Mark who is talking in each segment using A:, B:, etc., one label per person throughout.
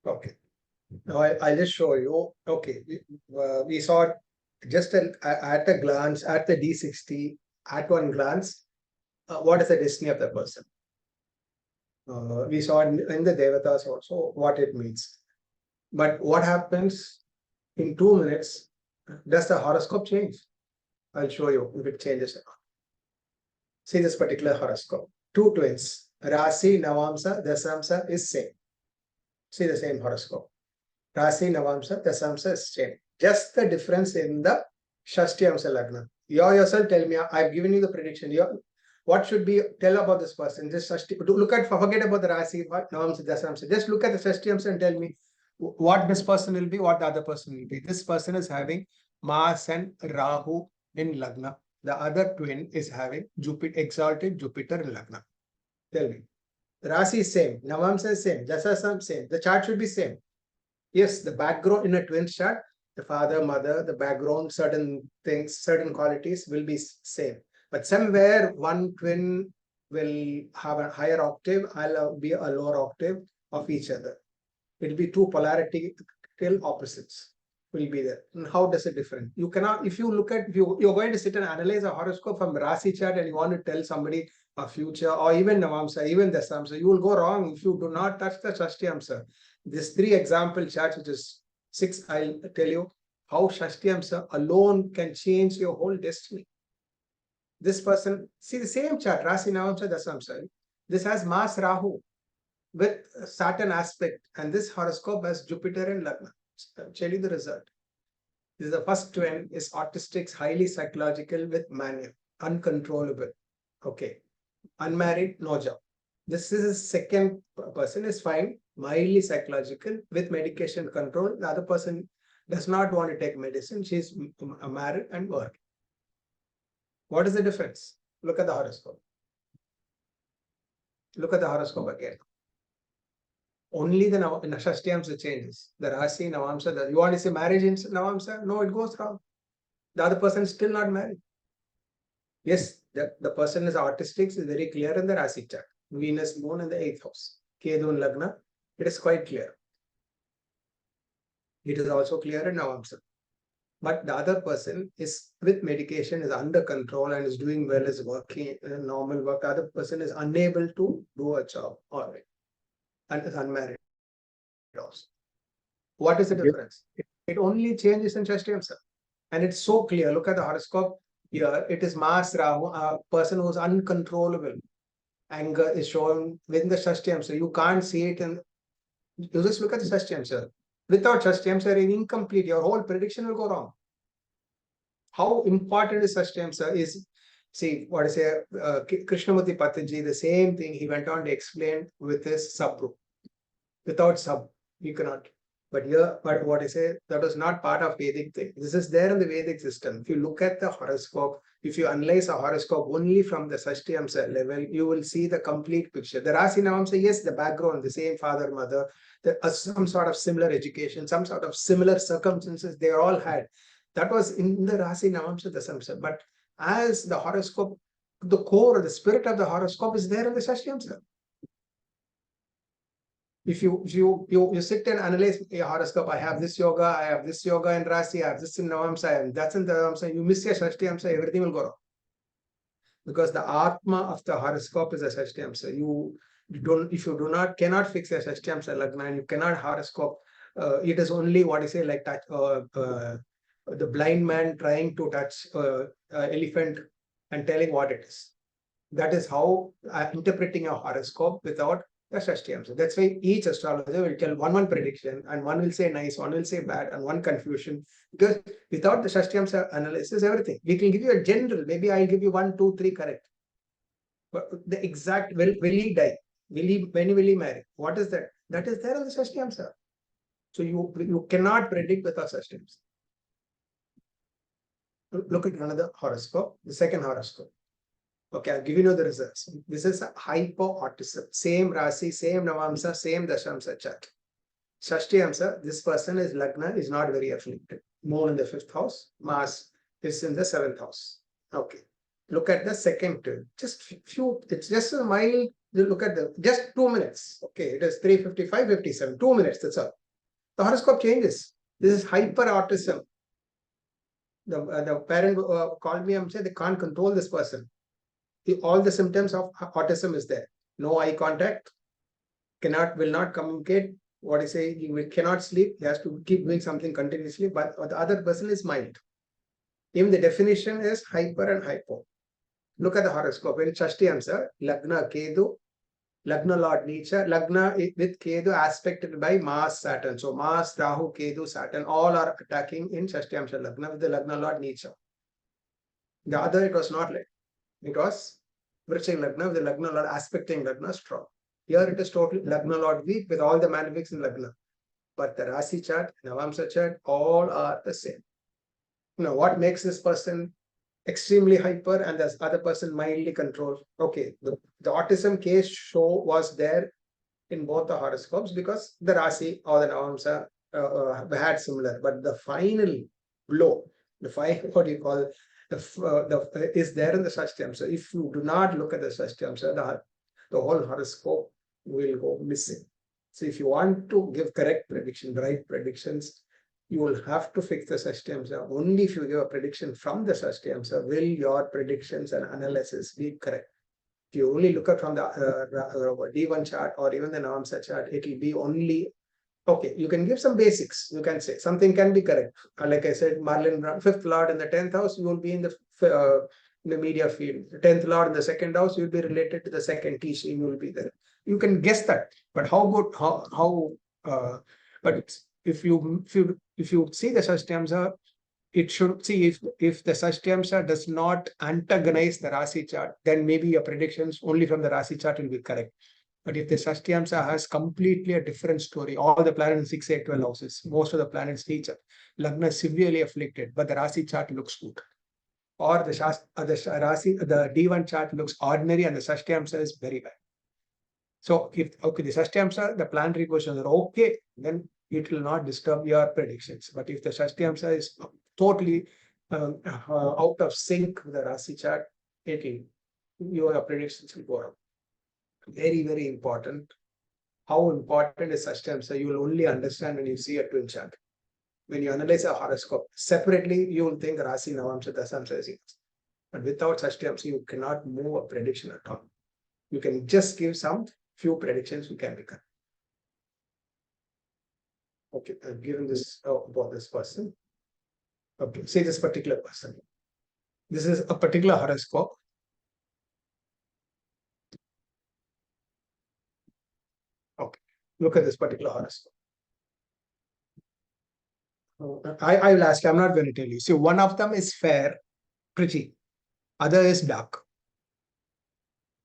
A: Okay. Now I'll just show you. Okay, we saw just at a glance at the D60 at one glance. What is the destiny of the person? We saw in the Devatas also what it means. But what happens in 2 minutes? Does the horoscope change? I'll show you if it changes or not. See this particular horoscope. Two twins, Rasi, Navamsa, Dasamsa is same. See the same horoscope. Rasi, Navamsa, Dasamsa is same. Just the difference in the Shashtiyamsa Lagna. You yourself tell me, I've given you the prediction. What should be tell about this person? Just look at, forget about the Rasi, Navamsa, Dasamsa. Just look at the Shashtiyamsa and tell me what this person will be, what the other person will be. This person is having Mars and Rahu in Lagna. The other twin is having Jupiter, exalted Jupiter in Lagna. Tell me. Rasi is same, Navamsa is same, Dasasam same. The chart should be same. Yes, the background in a twin chart, the father, mother, the background, certain things, certain qualities will be same. But somewhere one twin will have a higher octave, I'll be a lower octave of each other. It will be two polarity opposites will be there. And how does it differ? You cannot, if you look at, you're going to sit and analyze a horoscope from Rasi chart and you want to tell somebody a future or even Navamsa, even Dasamsa, you will go wrong if you do not touch the Shashtiyamsa. These three example charts, which is 6, I'll tell you how Shashtiyamsa alone can change your whole destiny. This person, see the same chart, Rasi, Navamsa, Dasamsa. This has Mars Rahu with Saturn aspect, and this horoscope has Jupiter in Lagna. I'll tell you the result. This is the first twin, is autistic, highly psychological with mania, uncontrollable. Okay. Unmarried, no job. This is his second person is fine, mildly psychological with medication control. The other person does not want to take medicine. She's married and working. What is the difference? Look at the horoscope. Look at the horoscope again. Only the Shashtiyamsa changes. The Rasi, Navamsa. You want to say marriage in Navamsa? No, it goes wrong. The other person is still not married. Yes, the person is autistic, is very clear in the Rasi chart. Venus, Moon in the 8th house. Kedu and Lagna, it is quite clear. It is also clear in Navamsa. But the other person is with medication, is under control and is doing well, is working normal work. The other person is unable to do a job, all right, and is unmarried also. What is the difference? It only changes in Shashtiyamsa. And it's so clear. Look at the horoscope here. It is Mars Rahu, a person who is uncontrollable. Anger is shown within the Shashtiyamsa. You can't see it in, you just look at the Shashtiyamsa. Without Shashtiyamsa, it's incomplete. Your whole prediction will go wrong. How important is Shashtiyamsa is, see, what I say, Krishnamurti Patanjali, the same thing he went on to explain with his sub-group. Without sub, you cannot. But here, but what I say, that was not part of Vedic thing. This is there in the Vedic system. If you look at the horoscope, if you analyze a horoscope only from the Shashtiyamsa level, you will see the complete picture. The Rasi Navamsa, yes, the background, the same father, mother, some sort of similar education, some sort of similar circumstances they all had. That was in the Rasi Navamsa Dasamsa. But as the horoscope, the core, the spirit of the horoscope is there in the Shashtiyamsa. If you sit and analyze a horoscope, I have this yoga in Rasi, I have this in Navamsa, and that's in the Navamsa, you miss your Shashtiyamsa, everything will go wrong. Because the Atma of the horoscope is a Shashtiyamsa. If you cannot fix a Shashtiyamsa Lagna, and you cannot horoscope, it is only what I say, like touch, the blind man trying to touch elephant and telling what it is. That is how interpreting a horoscope without the Shashtiyamsa. That's why each astrologer will tell one prediction, and one will say nice, one will say bad, and one confusion. Because without the Shashtiyamsa analysis, everything. We can give you a general, maybe I'll give you 1, 2, 3 correct. But the exact, will he die? When will he marry? What is that? That is there in the Shashtiyamsa. So you cannot predict without Shashtiyamsa. Look at another horoscope, the second horoscope. Okay, I'll give you the results. This is a hypo-autism. Same Rasi, same Navamsa, same Dashamsa chart. Shashtiyamsa, this person is Lagna, is not very afflicted. Moon in the 5th house, Mars is in the 7th house. Okay. Look at the second twin. Just few, it's just a mild You look at the just 2 minutes. Okay, it is 3:55, 57. 2 minutes, that's all. The horoscope changes. This is hyper autism. The parent called me and said they can't control this person. All the symptoms of autism is there. No eye contact, will not communicate. What I say, cannot sleep. He has to keep doing something continuously. But the other person is mild. Even the definition is hyper and hypo. Look at the horoscope. In Shashti answer, Lagna Kedu, Lagna Lord Neecha, Lagna with Kedu aspected by Mars Saturn. So Mars, Rahu, Kedu, Saturn, all are attacking in Shashti Amsha Lagna with the Lagna Lord Neecha. The other, it was not like. It was Vrishik Lagna with the Lagna Lord aspecting Lagna strong. Here it is totally Lagna Lord weak with all the malefics in Lagna. But the Rasi chart, Navamsa chart, all are the same. Now, what makes this person extremely hyper and this other person mildly controlled? Okay, the autism case show was there in both the horoscopes because the Rasi or the Navamsa had similar, but the final blow, the final, what do you call it, is there in the Shashtyam. So if you do not look at the Shashtyam, so the whole horoscope will go missing. So if you want to give correct prediction, right predictions, you will have to fix the Shashtyamsa. Only if you give a prediction from the Shashtyamsa will your predictions and analysis be correct. If you only look at from the D1 chart or even the Navamsa chart, it will be only, okay, you can give some basics. You can say something can be correct. Like I said, Marlin Brand, 5th Lord in the 10th house, you will be in the media field. The 10th Lord in the 2nd house, you will be related to the second teaching, you will be there. You can guess that. But how good, but if you see the Shashtyamsa, it should see if the Shashtyamsa does not antagonize the Rasi chart, then maybe your predictions only from the Rasi chart will be correct. But if the Shashtyamsa has completely a different story, all the planets in 6, 8, 12 houses, most of the planets teacher, Lagna is severely afflicted, but the Rasi chart looks good. Or the D1 chart looks ordinary and the Shashtyamsa is very bad. So if the Shashtyamsa, the planetary positions are okay, then it will not disturb your predictions. But if the Shashtyamsa is totally out of sync with the Rasi chart, your predictions will go wrong. Very, very important. How important is Shashtyamsa? You will only understand when you see a twin chart. When you analyze a horoscope separately, you will think Rasi, Navamsa, Dasamsa is equal. But without Shashtyamsa, you cannot move a prediction at all. You can just give some few predictions you can become. Okay, I've given this about this person. Okay, say this particular person. This is a particular horoscope. Okay, look at this particular horoscope. I will ask you, I'm not going to tell you. See, one of them is fair, pretty. Other is dark.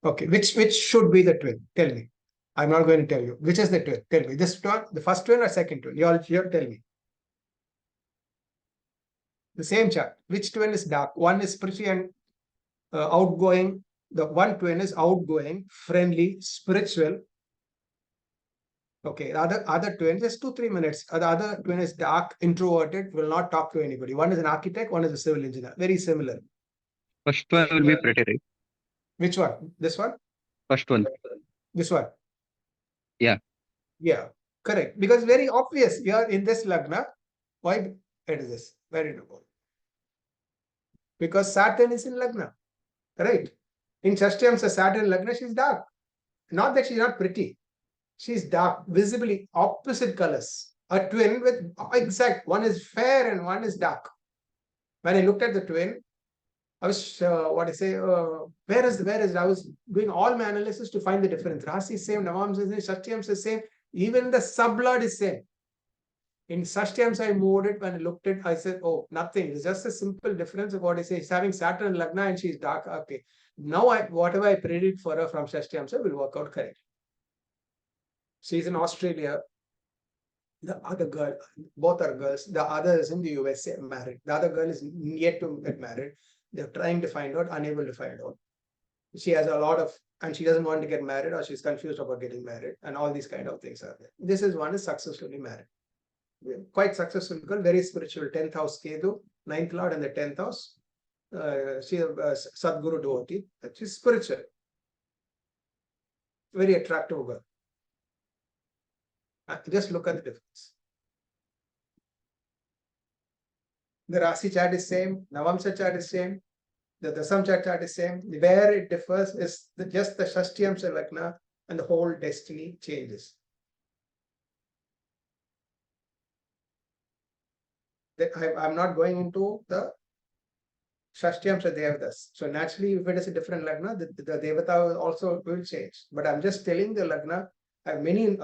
A: Okay, which should be the twin? Tell me. I'm not going to tell you. Which is the twin? Tell me. This twin, the first twin or second twin? You all here tell me. The same chart. Which twin is dark? One is pretty and outgoing. The one twin is outgoing, friendly, spiritual. Okay, the other twin, just 2-3 minutes. The other twin is dark, introverted, will not talk to anybody. One is an architect, one is a civil engineer. Very similar.
B: First one will be pretty, right?
A: Which one? This one?
B: First one.
A: This one?
B: Yeah.
A: Yeah, correct. Because very obvious, you are in this Lagna. Why it is this? Where did you go? Because Saturn is in Lagna, right? In Shashtyamsa, Saturn Lagna, she's dark. Not that she's not pretty. She's dark, visibly opposite colors. A twin with exact, one is fair and one is dark. When I looked at the twin, I was, I was doing all my analysis to find the difference. Rasi is same, Navamsa is same, Shashtyamsa is same, even the sublord is same. In Shashtyamsa, I moved it. When I looked at it, I said, oh, nothing. It's just a simple difference of what I say. She's having Saturn and Lagna and she's dark. Okay. Now, whatever I predict for her from Shashtyamsa will work out correct. She's in Australia. The other girl, both are girls. The other is in the USA married. The other girl is yet to get married. They're trying to find out, unable to find out. She has a lot of, and she doesn't want to get married or she's confused about getting married. And all these kind of things are there. This is one is successfully married. Quite successful girl, very spiritual. 10th house Kedu, 9th Lord in the 10th house. She is Sadguru devotee. She's spiritual. very attractive girl. Just look at the difference. The Rasi chart is same, Navamsa chart is same, the Dasamsa chart is same. Where it differs is just the Shashtiyamsa Lagna and the whole destiny changes. I'm not going into the Shashtiyamsa Devatas. So naturally, if it is a different Lagna, the Devata also will change. But I'm just telling the Lagna, I have many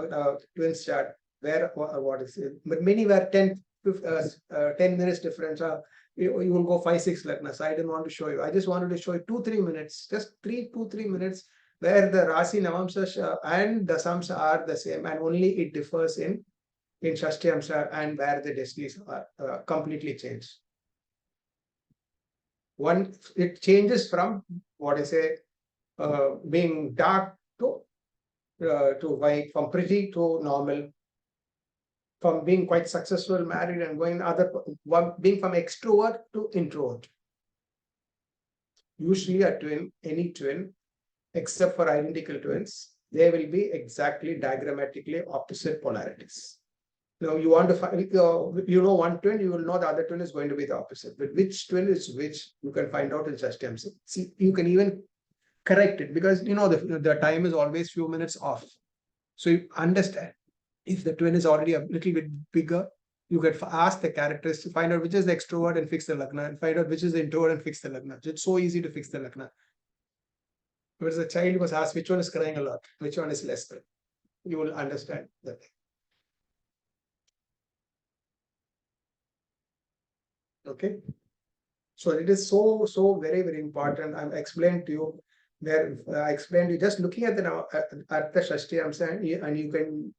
A: twins chart where what is it? But many were 10 minutes difference. You will go 5-6 Lagnas. I didn't want to show you. I just wanted to show you 2-3 minutes, just 2-3 minutes where the Rasi, Navamsa and Dasamsa are the same, and only it differs in Shashtiyamsa and where the destinies are completely changed. One, it changes from what I say, being dark to white, from pretty to normal, from being quite successful, married, and going being from extrovert to introvert. Usually a twin, any twin, except for identical twins, they will be exactly diagrammatically opposite polarities. Now you want to find, one twin, you will know the other twin is going to be the opposite. But which twin is which, you can find out in Shashtiyamsa. See, you can even correct it because the time is always few minutes off. So you understand if the twin is already a little bit bigger, you can ask the characters to find out which is the extrovert and fix the Lagna, and find out which is the introvert and fix the Lagna. So it's so easy to fix the Lagna. Whereas a child was asked which one is crying a lot, which one is less crying. You will understand that. Okay. So it is so very, very important. I'm explained to you where I explained you just looking at the Shashtiyamsa, and you can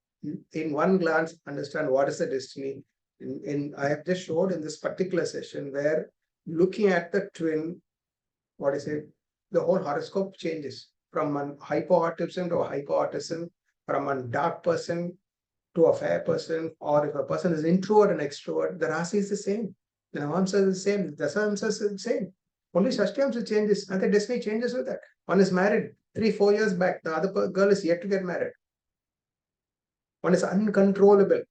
A: in one glance understand what is the destiny. I have just showed in this particular session where looking at the twin, what is it? The whole horoscope changes from a hypoautism to a hypoautism, from a dark person to a fair person, or if a person is introvert and extrovert, the Rasi is the same. The Navamsa is the same, the Dasamsa is the same. Only Shashtiyamsa changes, and the destiny changes with that. One is married 3-4 years back, the other girl is yet to get married. One is uncontrollable.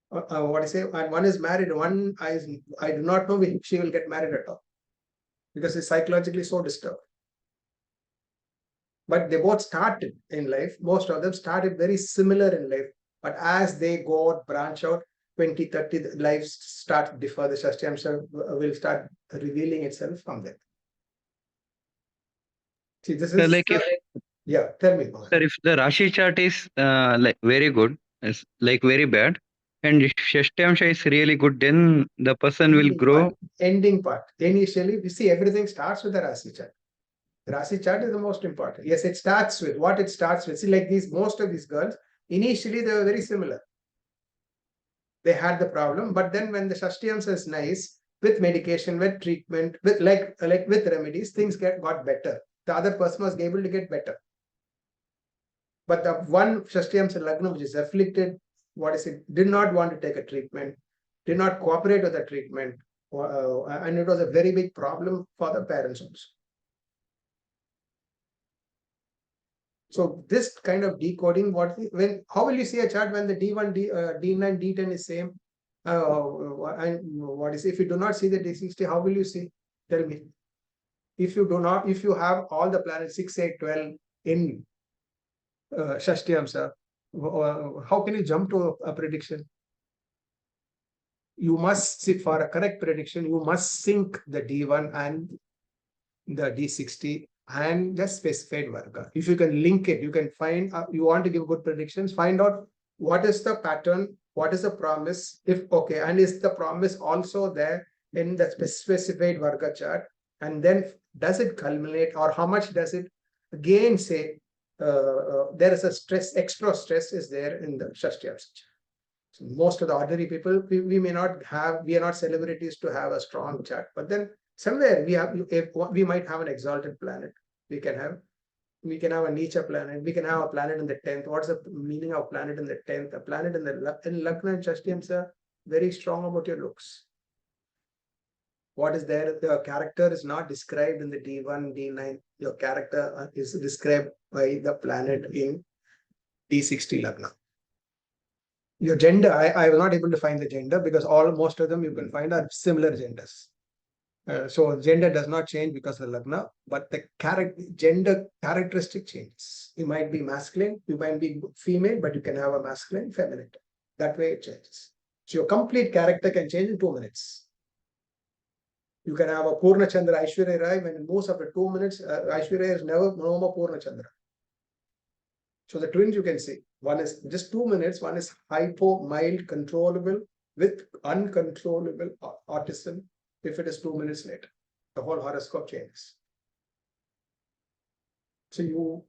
A: What I say, and one is married, one I do not know if she will get married at all because it's psychologically so disturbed. But they both started in life, most of them started very similar in life. But as they go out, branch out, 20-30, the lives start differ. The Shashtiyamsa will start revealing itself from there. See, this is
B: like
A: yeah. Tell me,
B: sir, if the Rashi chart is like very good, is like very bad, and if Shashtiyamsa is really good, then the person will grow.
A: Ending part. Initially, we see everything starts with the Rasi chart. The Rasi chart is the most important. Yes, it starts with what it starts with. See, like most of these girls, initially they were very similar. They had the problem, but then when the Shashtiyamsa is nice, with medication, with treatment, with like with remedies, things got better. The other person was able to get better. But the one Shashtiyamsa Lagna which is afflicted, did not want to take a treatment, did not cooperate with the treatment, and it was a very big problem for the parents also. So this kind of decoding, how will you see a chart when the D1, D9, D10 is same? And if you do not see the D60, how will you see? Tell me. If you have all the planets 6, 8, 12 in Shashtiyamsa, how can you jump to a prediction? You must see, for a correct prediction, you must sync the D1 and the D60 and just specified Varga. If you can link it, you can find, you want to give good predictions, find out what is the pattern, what is the promise, and is the promise also there in the specified Varga chart, and then does it culminate, or how much does it again say there is a extra stress is there in the Shashtiyamsa chart. So most of the ordinary people, we are not celebrities to have a strong chart, but then somewhere we might have an exalted planet. We can have a Neecha planet. We can have a planet in the 10th. What's the meaning of planet in the 10th? A planet in Lagna and Shashtiyamsa, very strong about your looks. What is there? The character is not described in the D1, D9. Your character is described by the planet in D60 Lagna. Your gender, I was not able to find the gender because most of them you can find are similar genders. So gender does not change because of the Lagna, but the gender characteristic changes. You might be masculine, you might be female, but you can have a masculine, feminine. That way it changes. So your complete character can change in 2 minutes. You can have a Purna Chandra Aishwarya Rai, when it moves after 2 minutes, Aishwarya is never no more Purna Chandra. So the twins you can see, one is just 2 minutes, one is hypo, mild, controllable, with uncontrollable autism. If it is 2 minutes later, the whole horoscope changes. So you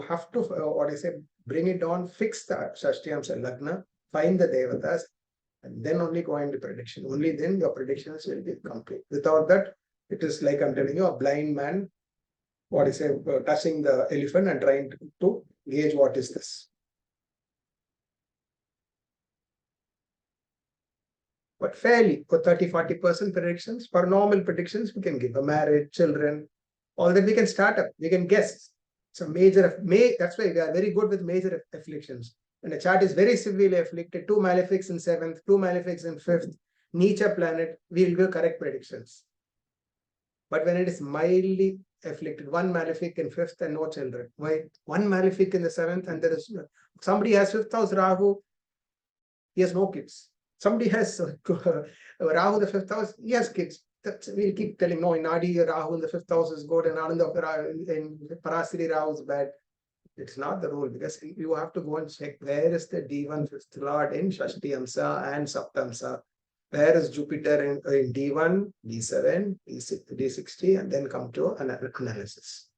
A: have to, what I say, bring it down, fix the Shashtiamsa Lagna, find the Devatas, and then only go into prediction. Only then your predictions will be complete. Without that, it is like I'm telling you, a blind man, what I say, touching the elephant and trying to gauge what is this. But fairly, for 30-40% predictions, for normal predictions, we can give a marriage, children, all that we can start up, we can guess. It's a that's why we are very good with major afflictions. When a chart is very severely afflicted, 2 malefics in 7th, 2 malefics in 5th, Nietzsche planet, we will give correct predictions. But when it is mildly afflicted, 1 malefic in 5th and no children, why 1 malefic in the 7th and there is somebody has 5th house Rahu, he has no kids. Somebody has Rahu the 5th house, he has kids. We'll keep telling, no, in Adi, Rahu in the 5th house is good, and Ananda in Parasiri Rahu is bad. It's not the rule, because you have to go and check where is the D1 5th Lord in Shashti Amsa and Saptamsa. Where is Jupiter in D1, D7, D60, and then come to an analysis.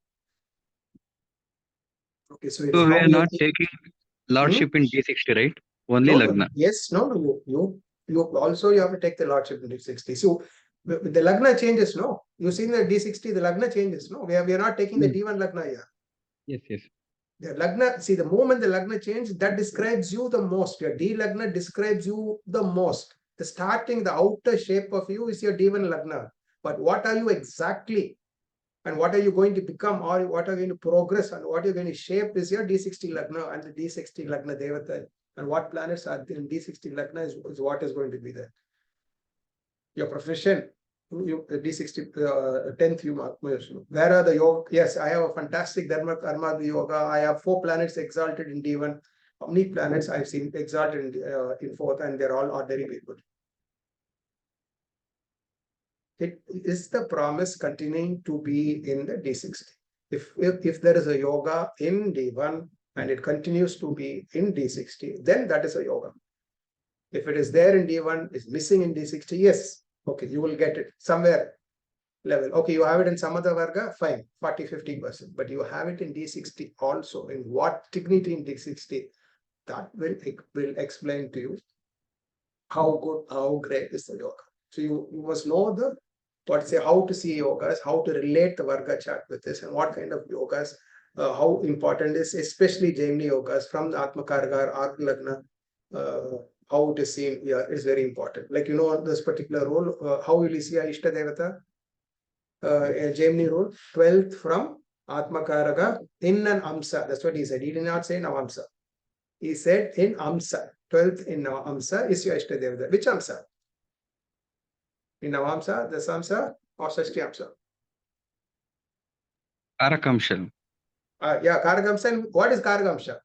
A: Okay, so
B: So we are not taking lordship in D60, right? Only Lagna.
A: Yes, no, you also you have to take the lordship in D60. So the Lagna changes, no. You see in the D60, the Lagna changes, no. We are not taking the D1 Lagna here.
B: Yes, yes.
A: The Lagna, see, the moment the Lagna changes, that describes you the most. Your D Lagna describes you the most. The starting, the outer shape of you is your D1 Lagna. But what are you exactly? And what are you going to become, or what are you going to progress, and what you're going to shape is your D60 Lagna and the D60 Lagna Devata. And what planets are in D60 Lagna is what is going to be there. Your profession, D60, 10th you mark. Where are the yoga? Yes, I have a fantastic Dharma Karma Yoga. I have 4 planets exalted in D1. How many planets I've seen exalted in 4th, and they're all ordinary people. It is the promise continuing to be in the D60. If there is a yoga in D1 and it continues to be in D60, then that is a yoga. If it is there in D1, is missing in D60, yes, okay, you will get it somewhere level. Okay, you have it in some other Varga, fine, 40-50%, but you have it in D60 also. In what dignity in D60? That will explain to you how good, how great is the yoga. So you must know how to see yogas, how to relate the Varga chart with this, and what kind of yogas, how important is, especially Jaimini yogas from the Atmakarga or Lagna, how it is seen here is very important. Like, this particular role, how will you see Ishta Devata? Jaimini rule, 12th from Atmakarga in an Amsa. That's what he said. He did not say Navamsa. He said in Amsa. 12th in Amsa is your Ishta Devata. Which Amsa? In Navamsa, Dasamsa, or Shashti Amsa?
B: Karakamsha.
A: Yeah, Karakamsa. And what is Karakamsha?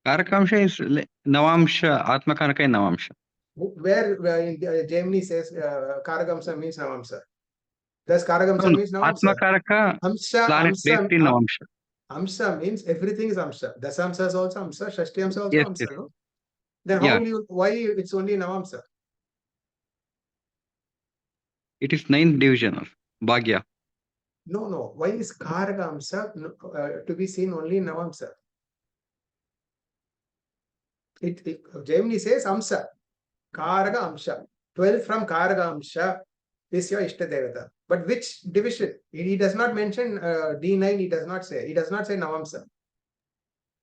B: Karakamsha is Navamsha, Atmakaraka is Navamsha.
A: Where in Jaimini says Karakamsa means Navamsa. Does Karakamsa means Navamsa?
B: Atmakaraka planet placed in Navamsha.
A: Amsa means everything is Amsa. Dasamsa is also Amsa. Shashti Amsa also
B: Yes,
A: Amsa.
B: yes.
A: No? Then why it's only Navamsa?
B: It is 9th division of Bhagya.
A: No. Why is Karaga Amsa to be seen only in Navamsa? Jaimini says Amsa. Karaga Amsa. 12 from Karaga Amsa is your Ishta Devata. But which division? He does not mention D9, he does not say. He does not say Navamsa.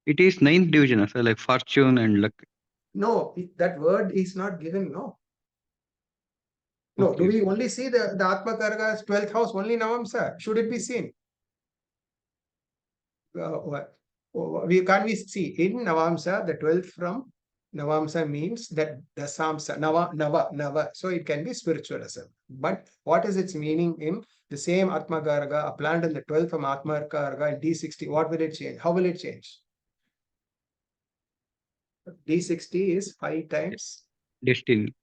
B: It is 9th division, so like fortune and luck.
A: No, that word is not given, no. No,
B: Okay.
A: do we only see the Atma Karaga's 12th house only Navamsa? Should it be seen? What? Can't we see in Navamsa, the 12th from Navamsa means that Dasamsa, Nava. So it can be spiritual as well. But what is its meaning in the same Atma Karga, a plant in the 12th from Atma Karga in D60? What will it change? How will it change? D60 is 5 times.
B: Destiny.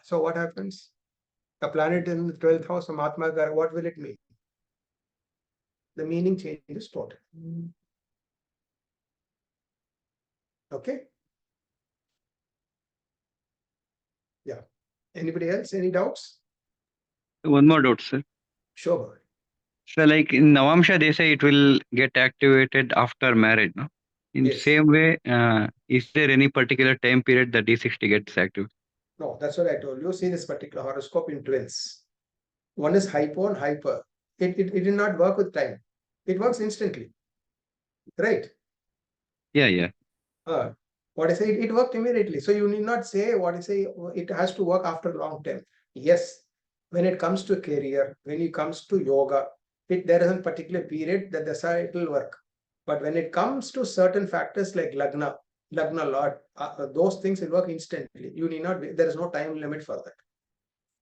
A: So what happens? A planet in the 12th house from Atma Karga, what will it mean? The meaning changes totally. Okay. Yeah. Anybody else? Any doubts?
B: One more doubt, sir.
A: Sure.
B: So, like in Navamsha, they say it will get activated after marriage, no? In
A: Yes.
B: same way, is there any particular time period that D60 gets active?
A: No, that's what I told you. See this particular horoscope in twins. One is hypo and hyper. It did not work with time. It works instantly. Right?
B: Yeah.
A: What I say, it worked immediately. So you need not say what I say, it has to work after a long time. Yes, when it comes to career, when it comes to yoga, there is a particular period that it will work. But when it comes to certain factors like Lagna Lord, those things will work instantly. You need not, there is no time limit for that.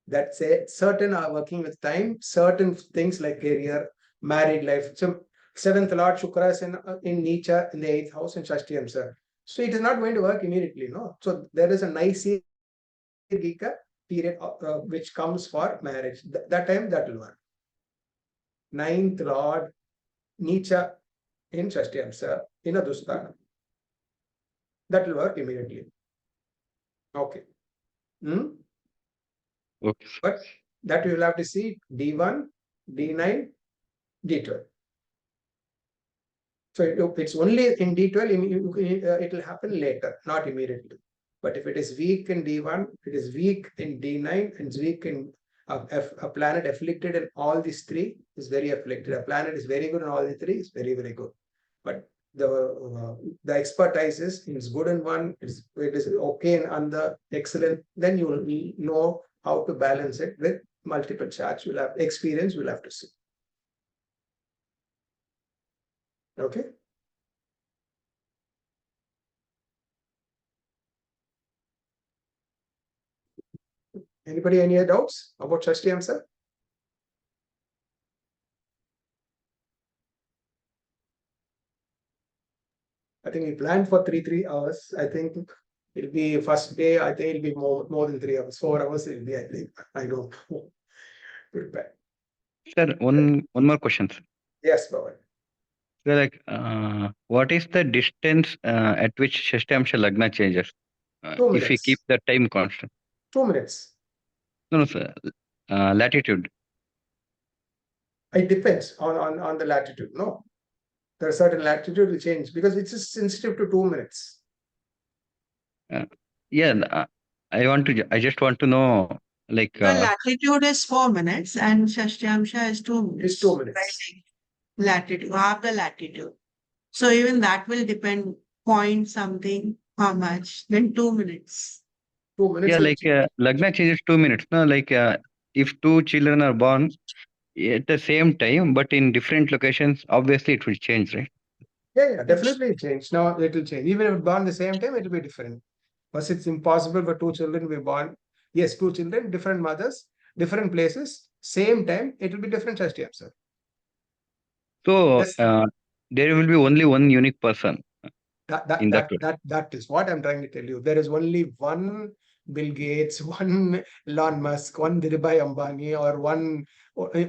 A: That's it. Certain are working with time, certain things like career, married life. So, 7th Lord Shukra is in Nietzsche in the 8th house in Shashtiyam, sir. So it is not going to work immediately, no. So there is a nice period which comes for marriage. That time that will work. 9th Lord Nietzsche in Shashtiyam, sir, in a Dusthana. That will work immediately. Okay.
B: Okay.
A: But that you will have to see D1, D9, D12. So it's only in D12, it will happen later, not immediately. But if it is weak in D1, it is weak in D9, and it's weak in a planet afflicted in all these three is very afflicted. A planet is very good in all the three is very, very good. But the expertise is it's good in one, it is okay and the excellent, then you will know how to balance it with multiple charts. You'll have experience, we'll have to see. Okay. Anybody any doubts about Shashti sir? I think we planned for 3 hours. I think it'll be first day. I think it'll be more than 3 hours. 4 hours it'll be. I think I don't know. Prepare.
B: Sir, one more question, sir.
A: Yes, Bhavan.
B: So, like, what is the distance at which Shashtamsha Lagna changes?
A: 2
B: If we keep
A: minutes.
B: the time constant.
A: 2 minutes.
B: No, sir. Latitude.
A: It depends on the latitude. No, there are certain latitude will change because it's just sensitive to 2 minutes.
B: Yeah, I just want to know, like.
C: The latitude is 4 minutes and Shashtyamsha is 2 minutes.
A: It's 2 minutes.
C: Right? Latitude, half the latitude. So even that will depend, point something, how much, then 2 minutes.
A: 2 minutes.
B: Yeah, like Lagna changes 2 minutes. No, like if two children are born at the same time, but in different locations, obviously it will change, right?
A: Yeah, definitely it change. Now it will change. Even if it born the same time, it will be different. Because it's impossible for two children to be born. Yes, two children, different mothers, different places, same time, it will be different Shashti sir.
B: So
A: Yes.
B: there will be only one unique person.
A: That is what I'm trying to tell you. There is only one Bill Gates, one Elon Musk, one Dhirubhai Ambani, or one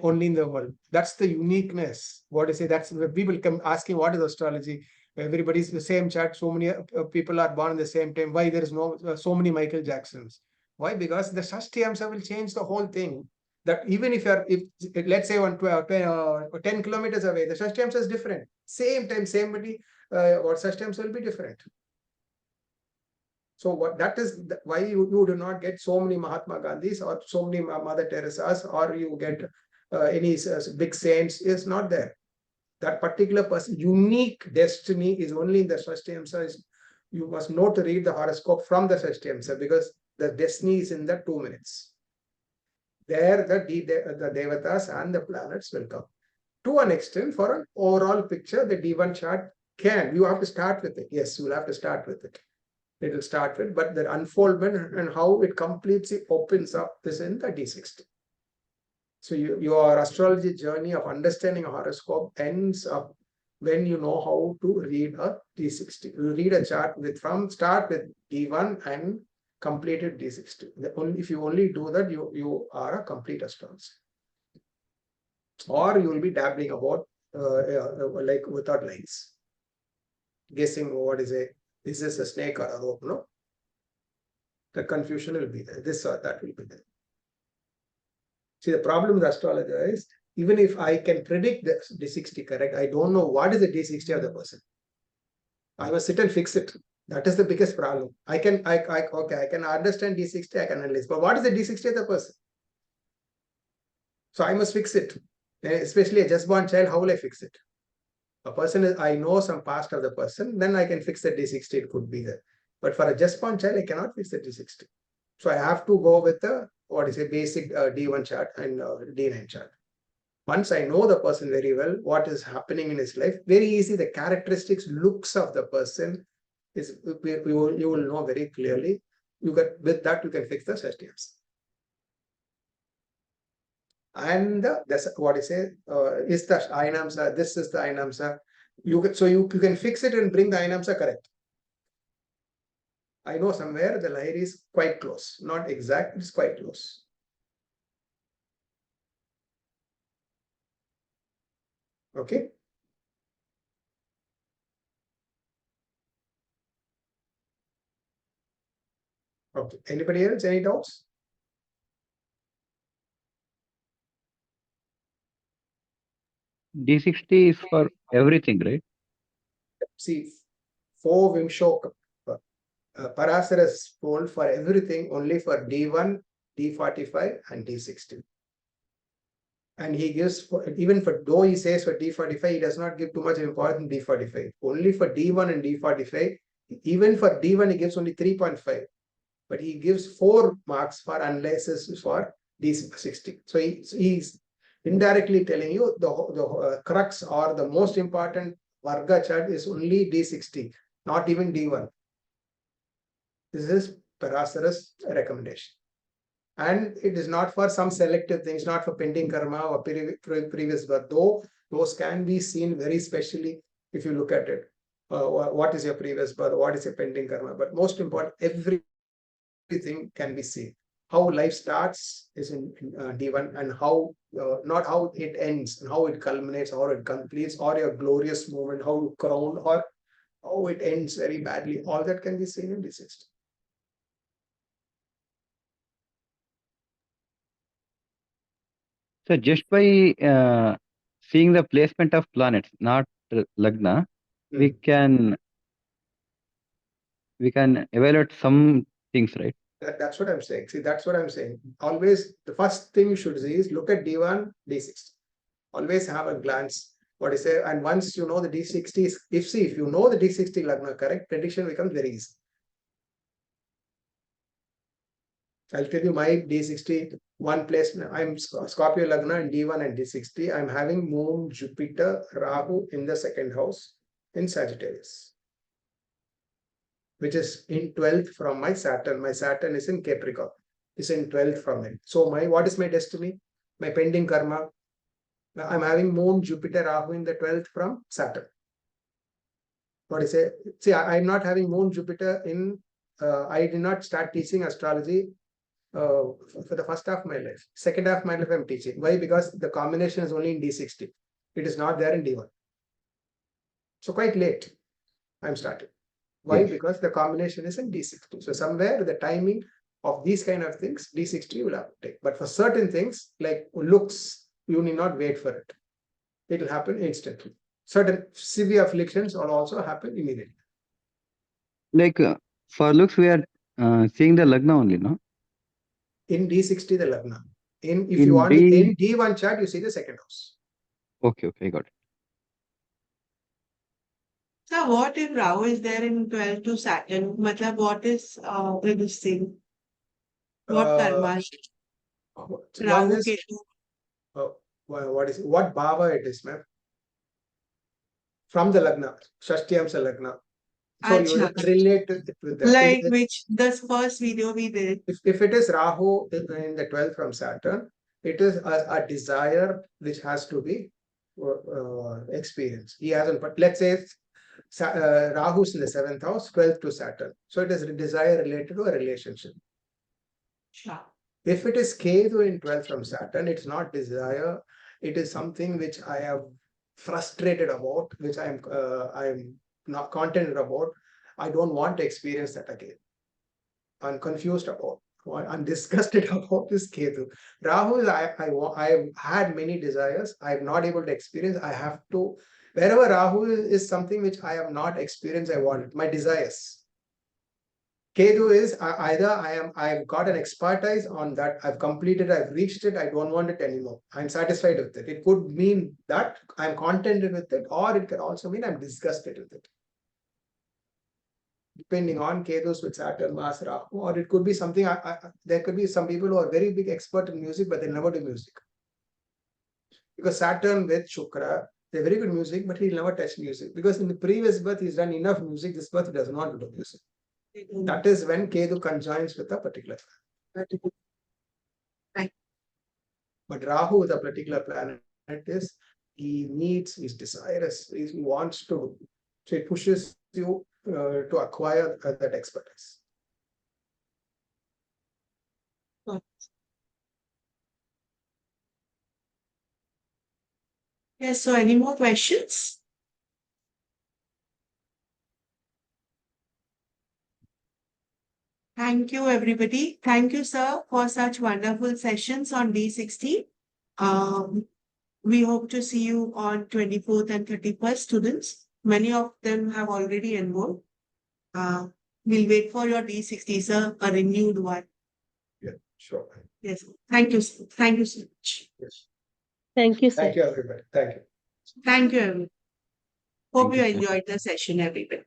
A: only in the world. That's the uniqueness. What I say, that's where people come asking what is astrology. Everybody's the same chart. So many people are born at the same time. Why there is no so many Michael Jacksons? Why? Because the Shashti Amsa will change the whole thing. That even if you're, if let's say 10 kilometers away, the Shashti Amsa is different. Same time, same body. What systems will be different. So what that is why you do not get so many Mahatma Gandhis or so many Mother Teresa's, or you get any big saints is not there. That particular person, unique destiny is only in the Shashti. You must know to read the horoscope from the Shashti because the destiny is in the 2 minutes. there the devatas and the planets will come. To an extent, for an overall picture, the D1 chart you have to start with it. Yes, you will have to start with it. It will start with, but the unfoldment and how it completely opens up is in the D60. So your astrology journey of understanding a horoscope ends up when you know how to read a D60. You read a chart start with D1 and complete it D60. If you only do that, you are a complete astrologer. Or you will be dabbling about like without lines, guessing is this a snake or a rope? No, the confusion will be there. This or that will be there. See, the problem with astrologer is even if I can predict the D60 correct, I don't know what is the D60 of the person. I must sit and fix it. That is the biggest problem. I can understand D60, I can analyze, but what is the D60 of the person? So I must fix it. Especially a just born child, how will I fix it? A person I know some past of the person, then I can fix the D60, it could be there. But for a just born child, I cannot fix the D60. So I have to go with the basic D1 chart and D9 chart. Once I know the person very well, what is happening in his life, very easy, the characteristics, looks of the person is you will know very clearly. With that you can fix the Shashtiams. And that's is the Ainamsa, this is the Ainamsa. You can fix it and bring the Ainamsa correct. I know somewhere the line is quite close, not exact, it's quite close. Okay. Okay. Anybody else? Any doubts?
B: D60 is for everything, right?
A: See, 4 Vimshok Parasara's told for everything, only for D1, D45 and D60. And he gives though he says for D45, he does not give too much importance D45. Only for D1 and D45, even for D1 he gives only 3.5. But he gives 4 marks for analysis for D60. So he's indirectly telling you the crux or the most important Varga chart is only D60, not even D1. This is Parasara's recommendation. And it is not for some selective things, not for pending karma or previous birth, though those can be seen very specially if you look at it. What is your previous birth? What is your pending karma? But most important, everything can be seen. How life starts is in D1 and how, not how it ends, and how it culminates, how it completes, or your glorious moment, how you crown, or how it ends very badly. All that can be seen in D60.
B: So just by seeing the placement of planets, not Lagna, we can evaluate some things, right?
A: That's what I'm saying. See, that's what I'm saying. Always, the first thing you should see is look at D1, D60. Always have a glance. And once you know the D60 is, if you know the D60 Lagna correct, prediction becomes very easy. I'll tell you my D60 one place. I'm Scorpio Lagna in D1 and D60. I'm having Moon, Jupiter, Rahu in the second house in Sagittarius, which is in 12th from my Saturn. My Saturn is in Capricorn. Is in 12th from it. So what is my destiny? My pending karma. I'm having Moon, Jupiter, Rahu in the 12th from Saturn. See, I'm not having Moon, Jupiter in. I did not start teaching astrology for the first half of my life. Second half of my life I'm teaching. Why? Because the combination is only in D60. It is not there in D1. So quite late I'm starting. Why?
B: Yes.
A: Because the combination is in D60. So somewhere the timing of these kind of things, D60 will have to take. But for certain things like looks, you need not wait for it. It will happen instantly. Certain severe afflictions will also happen immediately.
B: Like for looks, we are seeing the Lagna only, no?
A: In D60, the Lagna. In D1 chart, you see the second house.
B: Okay, got it.
C: So what if Rahu is there in 12 to Saturn? Matlab, what is this thing? What karma?
A: One
C: Rahu,
A: is
C: Ketu.
A: what bhava it is, ma'am? From the lagna, Shashtiamsa lagna. So you
C: Acha.
A: relate it with that.
C: Like which the first video we did.
A: If it is Rahu in the 12th from Saturn, it is a desire which has to be experienced. He hasn't, but let's say Rahu's in the 7th house, 12th to Saturn. So it is a desire related to a relationship.
C: Sure.
A: If it is Ketu in 12th from Saturn, it's not desire. It is something which I have frustrated about, which I am not contented about. I don't want to experience that again. I'm confused about. I'm disgusted about this Ketu. Rahu is I've had many desires. I'm not able to experience. I have to, wherever Rahu is something which I have not experienced, I want it. My desires. Ketu is either I've got an expertise on that, I've completed, I've reached it, I don't want it anymore. I'm satisfied with it. It could mean that I'm contented with it, or it can also mean I'm disgusted with it. Depending on Ketu's with Saturn, Mars, Rahu, or it could be something. There could be some people who are very big expert in music, but they never do music. Because Saturn with Shukra, they're very good music, but he'll never touch music. Because in the previous birth, he's done enough music, this birth he does not do music. That is when Ketu conjoins with a particular planet.
C: Right.
A: But Rahu with a particular planet is he needs, he's desirous, he wants to. So it pushes you to acquire that expertise.
C: Yes, so any more questions? Thank you, everybody. Thank you, sir, for such wonderful sessions on D60. We hope to see you on 24th and 31st, students. Many of them have already enrolled. We'll wait for your D60, sir, a renewed one.
A: Yeah, sure.
C: Yes. Thank you. Thank you so much.
A: Yes.
D: Thank you, sir.
A: Thank you, everybody. Thank you.
C: Thank you, everyone. Hope
B: Thank
C: you
B: you, sir.
C: enjoyed the session, everybody.